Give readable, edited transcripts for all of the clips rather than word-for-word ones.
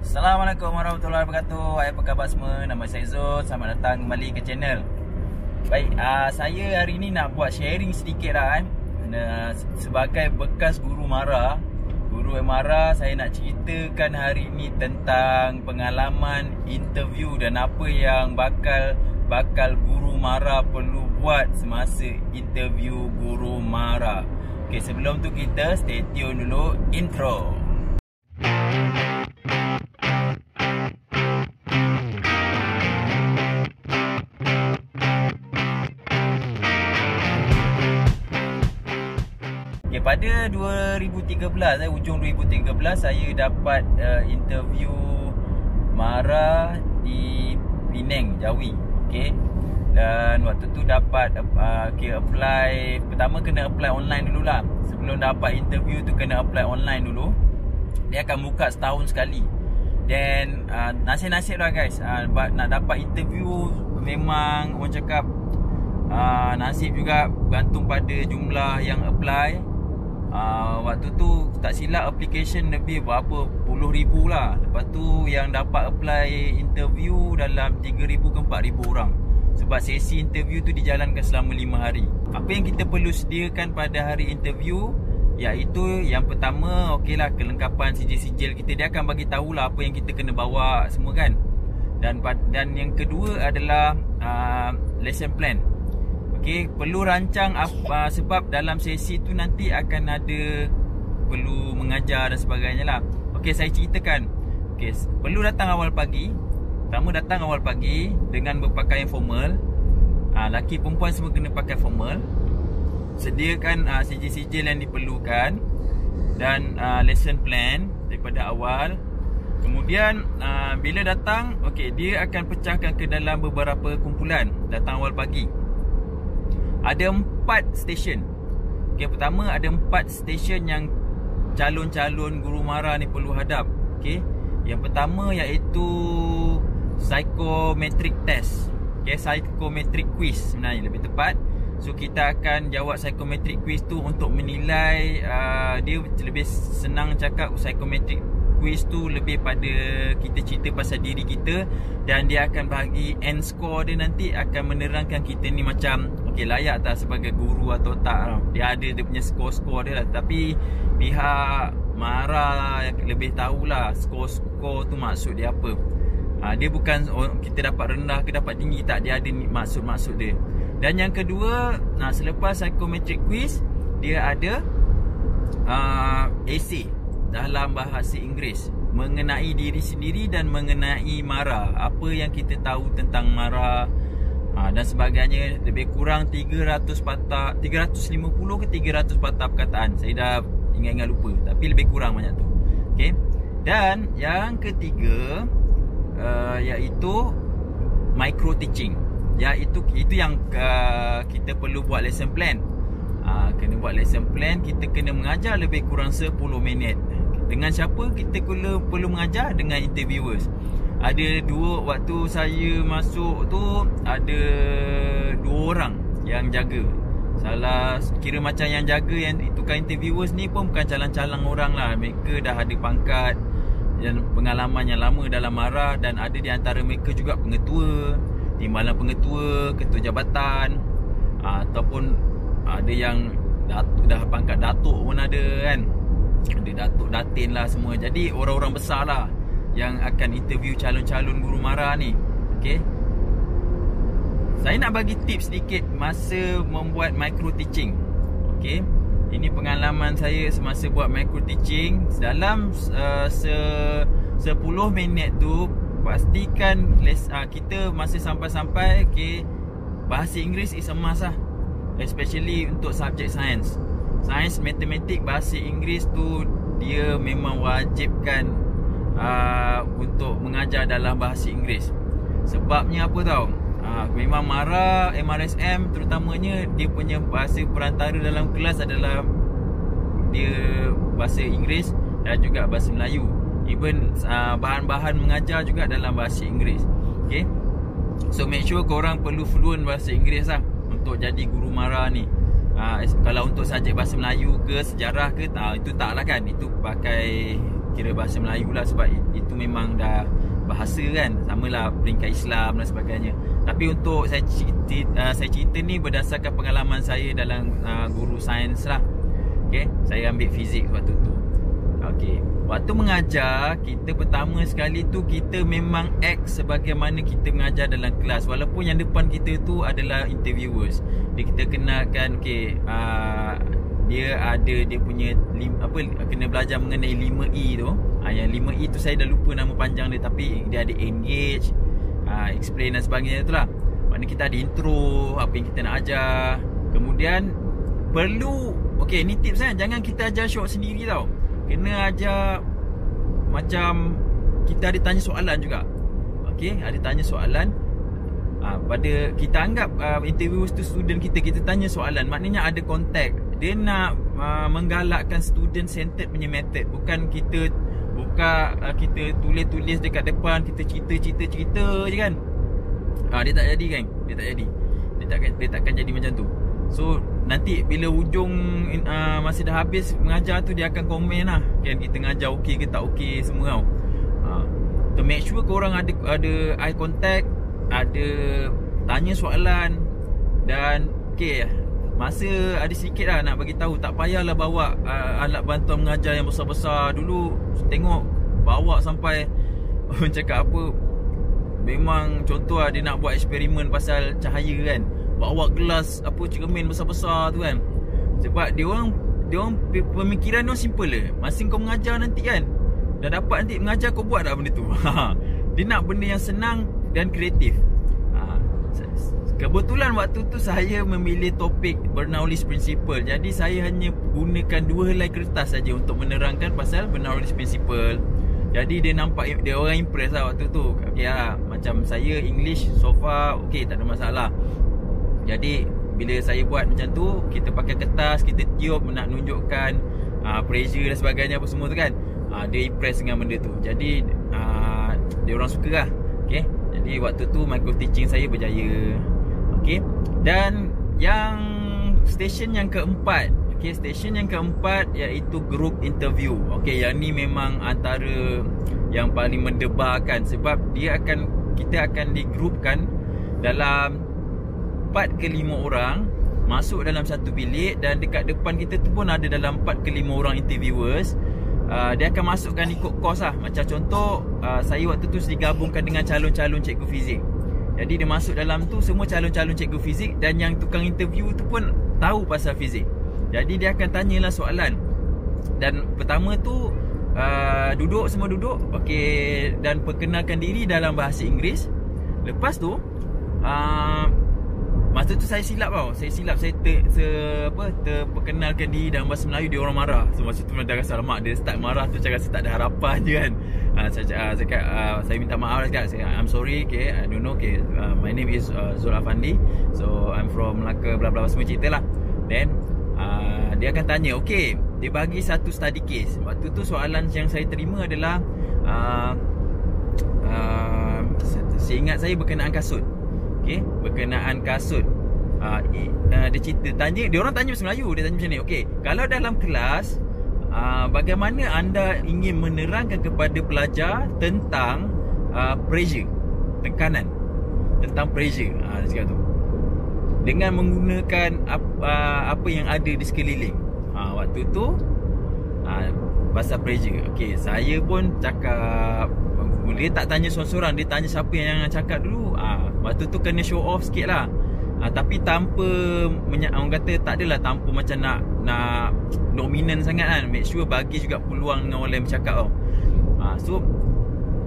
Assalamualaikum warahmatullahi wabarakatuh. Apa khabar semua? Nama saya Zul. Selamat datang kembali ke channel. Baik, saya hari ni nak buat sharing sedikit lah kan. Sebagai bekas guru MARA, saya nak ceritakan hari ni tentang pengalaman interview dan apa yang bakal guru MARA perlu buat semasa interview guru MARA. Okay, sebelum tu kita stay tune dulu. Intro. Okay, pada 2013, hujung 2013 saya dapat interview MARA di Penang, Jawi. Okay. Dan waktu tu dapat apply. Pertama kena apply online dulu lah. Sebelum dapat interview tu kena apply online dulu. Dia akan buka setahun sekali. Dan nasib-nasib lah guys, nak dapat interview memang orang cakap nasib juga, bergantung pada jumlah yang apply. Waktu tu tak silap application lebih berapa puluh ribu lah. Lepas tu yang dapat apply interview dalam 3,000 ke 4,000 orang. Sebab sesi interview tu dijalankan selama 5 hari. Apa yang kita perlu sediakan pada hari interview, iaitu yang pertama, okey lah, kelengkapan sijil-sijil kita. Dia akan bagi tahulah apa yang kita kena bawa semua kan. Dan yang kedua adalah lesson plan. Okey, perlu rancang sebab dalam sesi tu nanti akan ada perlu mengajar dan sebagainya lah. Okey, saya ceritakan. Okey, perlu datang awal pagi. Pertama datang awal pagi dengan berpakaian formal. Laki perempuan semua kena pakai formal. Sediakan sijil-sijil yang diperlukan dan lesson plan daripada awal. Kemudian bila datang, okey, dia akan pecahkan ke dalam beberapa kumpulan. Datang awal pagi. Ada 4 stesen. Okey, pertama ada 4 stesen yang calon-calon guru MARA ni perlu hadap. Okey. Yang pertama iaitu psychometric test. Okey, psychometric quiz sebenarnya lebih tepat. So kita akan jawab psychometric quiz tu untuk menilai, dia lebih senang cakap psychometric quiz tu lebih pada kita cerita pasal diri kita, dan dia akan bagi end score dia, nanti akan menerangkan kita ni macam okey, layak tak sebagai guru atau tak. Dia ada dia punya skor-skor dia lah. Tapi pihak MARA lebih tahulah skor-skor tu maksud dia apa. Dia bukan kita dapat rendah ke dapat tinggi, tak. Dia ada maksud-maksud dia. Dan yang kedua, selepas psychometric quiz, dia ada essay dalam bahasa Inggeris mengenai diri sendiri dan mengenai MARA. Apa yang kita tahu tentang MARA dan sebagainya. Lebih kurang 350 ke 300 patah perkataan. Saya dah ingat-ingat lupa, tapi lebih kurang banyak tu. Okay. Dan yang ketiga iaitu micro teaching. Iaitu yang kita perlu buat lesson plan. Kena buat lesson plan. Kita kena mengajar lebih kurang 10 minit. Dengan siapa kita perlu mengajar? Dengan interviewers. Ada waktu saya masuk tu, ada 2 orang yang jaga. Salah kira macam yang jaga, yang tukar interviewers ni pun bukan calang-calang orang lah. Mereka dah ada pangkat dan pengalaman yang lama dalam MARA. Dan ada di antara mereka juga pengetua, timbalan pengetua, ketua jabatan, ataupun ada yang dah pangkat datuk pun ada kan. Ada datuk, datin lah semua. Jadi orang-orang besar lah yang akan interview calon-calon guru MARA ni. Okay. Saya nak bagi tips sedikit masa membuat micro teaching. Okay. Ini pengalaman saya semasa buat micro teaching. Dalam 10 minit tu, pastikan kita masa sampai-sampai, okay, bahasa Inggeris is a must lah. Especially untuk subjek sains. Sains, matematik, bahasa Inggeris tu dia memang wajibkan untuk mengajar dalam bahasa Inggeris. Sebabnya apa tau? Memang MARA, MRSM terutamanya, dia punya bahasa perantara dalam kelas adalah dia bahasa Inggeris dan juga bahasa Melayu. Even bahan-bahan mengajar juga dalam bahasa Inggeris. Okay. So make sure korang perlu fluent bahasa Inggeris lah untuk jadi guru MARA ni. Kalau untuk subjek bahasa Melayu ke sejarah ke, itu tak lah kan. Itu pakai kira bahasa Melayu lah, sebab itu memang dah bahasa kan, samalah peringkat Islam dan sebagainya. Tapi untuk saya cerita ni berdasarkan pengalaman saya dalam guru sains lah. Okay, saya ambil fizik waktu tu. Okay, waktu mengajar, kita pertama sekali tu kita memang act sebagaimana kita mengajar dalam kelas, walaupun yang depan kita tu adalah interviewers. Kita kenalkan, okay, dia punya kena belajar mengenai 5E tu. Yang 5E tu saya dah lupa nama panjang dia, tapi dia ada engage, explain dan sebagainya tu lah. Maknanya kita ada intro, apa yang kita nak ajar. Kemudian perlu, okay, ni tips kan, jangan kita ajar syok sendiri tau. Kena ajar macam kita ada tanya soalan juga. Okay, ada tanya soalan. Pada kita anggap interview tu student kita tanya soalan, maknanya ada kontak. Dia nak menggalakkan student centered punya method. Bukan kita kita tulis-tulis dekat depan, kita cerita je kan. Dia tak jadi kan. Dia takkan jadi macam tu. So nanti bila ujung masa dah habis mengajar tu, dia akan komen lah kan, kita mengajar okey ke tak okey semua tau. To make sure korang ada eye contact, ada tanya soalan, dan okey, masa ada sikit lah nak bagi tahu, tak payahlah bawa alat bantuan mengajar yang besar-besar. Dulu tengok bawa sampai orang cakap apa, memang contoh lah, dia nak buat eksperimen pasal cahaya kan, bawa gelas cermin besar-besar tu kan. Sebab dia orang pemikiran dia simple je. Masa kau mengajar nanti kan, dah dapat nanti mengajar, kau buat tak benda tu. Dia nak benda yang senang dan kreatif. Kebetulan waktu tu saya memilih topik Bernoulli's Principle. Jadi saya hanya gunakan 2 helai kertas saja untuk menerangkan pasal Bernoulli's Principle. Jadi dia nampak, dia orang impress lah waktu tu. Okay lah, macam saya English so far okay, tak ada masalah. Jadi bila saya buat macam tu, kita pakai kertas, kita tiup nak nunjukkan pressure dan sebagainya apa semua tu kan. Dia impress dengan benda tu. Jadi dia orang suka lah. Okay, jadi waktu tu micro teaching saya berjaya. Okay, dan yang station yang keempat, okay, station yang keempat iaitu group interview. Okay, yang ni memang antara yang paling mendebarkan, sebab kita akan digroupkan dalam 4 ke 5 orang masuk dalam satu bilik, dan dekat depan kita tu pun ada dalam 4 ke 5 orang interviewers. Dia akan masukkan ikut kos lah. Macam contoh, saya waktu tu digabungkan dengan calon-calon cikgu fizik. Jadi dia masuk dalam tu semua calon-calon cikgu fizik, dan yang tukang interview tu pun tahu pasal fizik. Jadi dia akan tanyalah soalan. Dan pertama tu semua duduk, okay, dan perkenalkan diri dalam bahasa Inggeris. Lepas tu masa tu saya silap tau. Saya terperkenalkan diri dalam bahasa Melayu, dia orang marah. So masa tu dah rasa lemak, dia start marah tu, cakap saya tak ada harapan je kan. Saya minta maaf lah, cakap I'm sorry, okay, I don't know, okay, my name is Zul Afandi, so I'm from Melaka, bla bla, semua cerita lah. Then dia akan tanya, okay, dia bagi satu study case. Waktu tu soalan yang saya terima adalah seingat saya berkenaan kasut. Okay, berkenaan kasut. Dia cerita, dia orang tanya bahasa Melayu. Dia tanya macam ni, okay, kalau dalam kelas, bagaimana anda ingin menerangkan kepada pelajar tentang pressure, tekanan, tentang pressure, dia cakap tu, dengan menggunakan apa yang ada di sekeliling. Waktu tu pasal pressure. Okay, saya pun cakap, dia tak tanya seorang-seorang, dia tanya siapa yang cakap dulu. Waktu tu kena show off sikit lah. Tapi tanpa orang kata tak adalah tanpa macam nak dominan sangat kan. Make sure bagi juga peluang dengan orang lain bercakap tau. So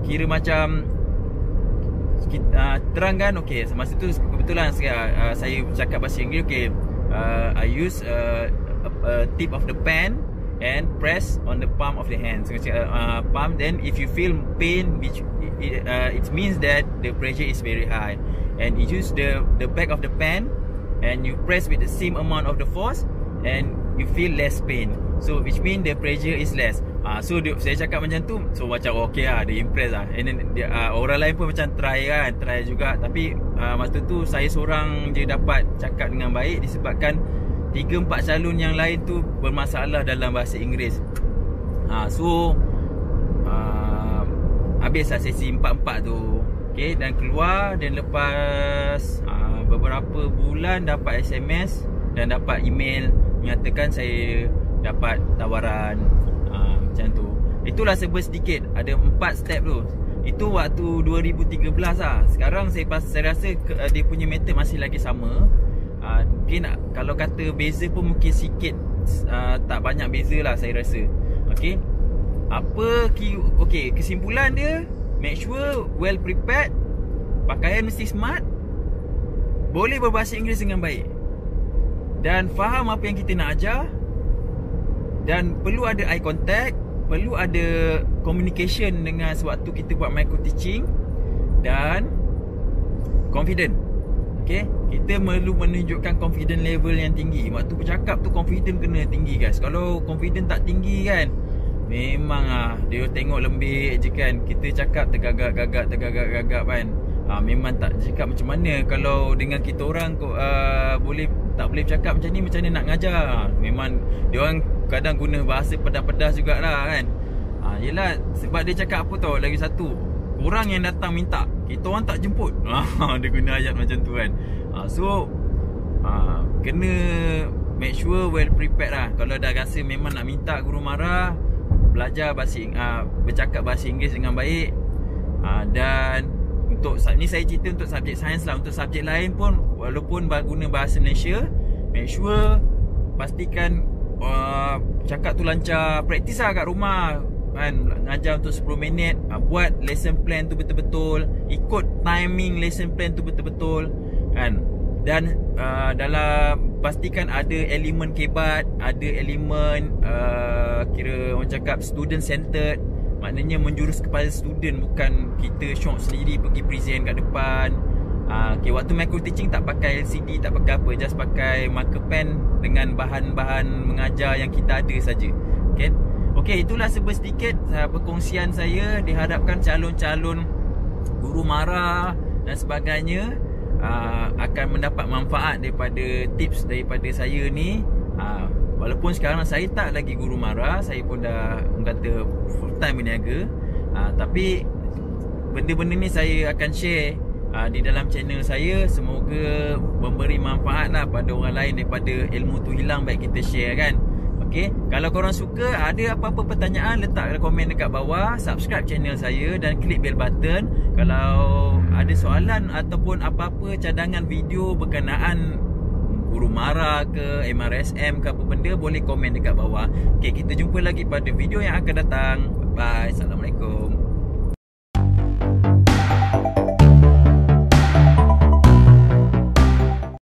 kira macam terangkan, okay, masa tu kebetulan saya cakap bahasa Inggeris. Okay, I use a tip of the pen and press on the palm of the hand. So palm, then if you feel pain, which it means that the pressure is very high, and you use the back of the pen and you press with the same amount of the force and you feel less pain, so which mean the pressure is less. So saya cakap macam tu, so macam okay lah, dia impress lah. And then orang lain pun macam try juga. Tapi masa tu saya seorang je dapat cakap dengan baik, disebabkan 3-4 calon yang lain tu bermasalah dalam bahasa Inggeris. So habislah sesi 4-4 tu. Okay, dan keluar, dan lepas beberapa bulan dapat SMS dan dapat email menyatakan saya dapat tawaran macam tu. Itulah serba sedikit, ada 4 step tu. Itu waktu 2013 lah. Sekarang saya rasa dia punya method masih lagi sama. Mungkin kalau kata beza pun mungkin sikit, tak banyak beza lah saya rasa. Okay, kesimpulan dia, make sure well prepared, pakaian mesti smart, boleh berbahasa Inggeris dengan baik, dan faham apa yang kita nak ajar, dan perlu ada eye contact, perlu ada communication dengan sewaktu kita buat micro teaching, dan confident. Okay, kita perlu menunjukkan confident level yang tinggi. Waktu bercakap tu confident kena tinggi guys. Kalau confident tak tinggi kan, memang dia tengok lembik je kan. Kita cakap tergagap-gagap kan. Memang tak cakap macam mana. Kalau dengan kita orang tak boleh bercakap macam ni, macam mana nak ngajar. Memang dia orang kadang guna bahasa pedas-pedas jugalah kan. Yelah, sebab dia cakap apa tau, lagi satu, orang yang datang minta, kita orang tak jemput. Dia guna ayat macam tu kan. Kena make sure well prepared lah. Kalau dah rasa memang nak minta guru marah, belajar bercakap bahasa Inggeris dengan baik. Dan untuk ni saya cerita untuk subjek sains lah. Untuk subjek lain pun, walaupun guna bahasa Malaysia, make sure pastikan cakap tu lancar. Praktis lah kat rumah kan, ngajar untuk 10 minit, buat lesson plan tu betul-betul, ikut timing lesson plan tu betul-betul kan. Dan dalam pastikan ada elemen kebat, ada elemen kira orang cakap student centered. Maknanya menjurus kepada student, bukan kita syok sendiri pergi present kat depan. Okay, waktu micro teaching tak pakai LCD, tak pakai apa, just pakai marker pen dengan bahan-bahan mengajar yang kita ada saja. Okay, okay, itulah serba sedikit perkongsian saya. Diharapkan calon-calon guru mara dan sebagainya akan mendapat manfaat daripada tips daripada saya ni. Walaupun sekarang saya tak lagi guru mara, saya pun dah kata full time berniaga, tapi benda-benda ni saya akan share di dalam channel saya. Semoga memberi manfaat lah pada orang lain, daripada ilmu tu hilang, baik kita share kan. Okay, kalau korang suka, ada apa-apa pertanyaan, letak komen dekat bawah, subscribe channel saya dan klik bell button. Kalau ada soalan ataupun apa-apa cadangan video berkenaan guru mara ke MRSM ke apa benda, boleh komen dekat bawah. Okay, kita jumpa lagi pada video yang akan datang. Bye. Assalamualaikum.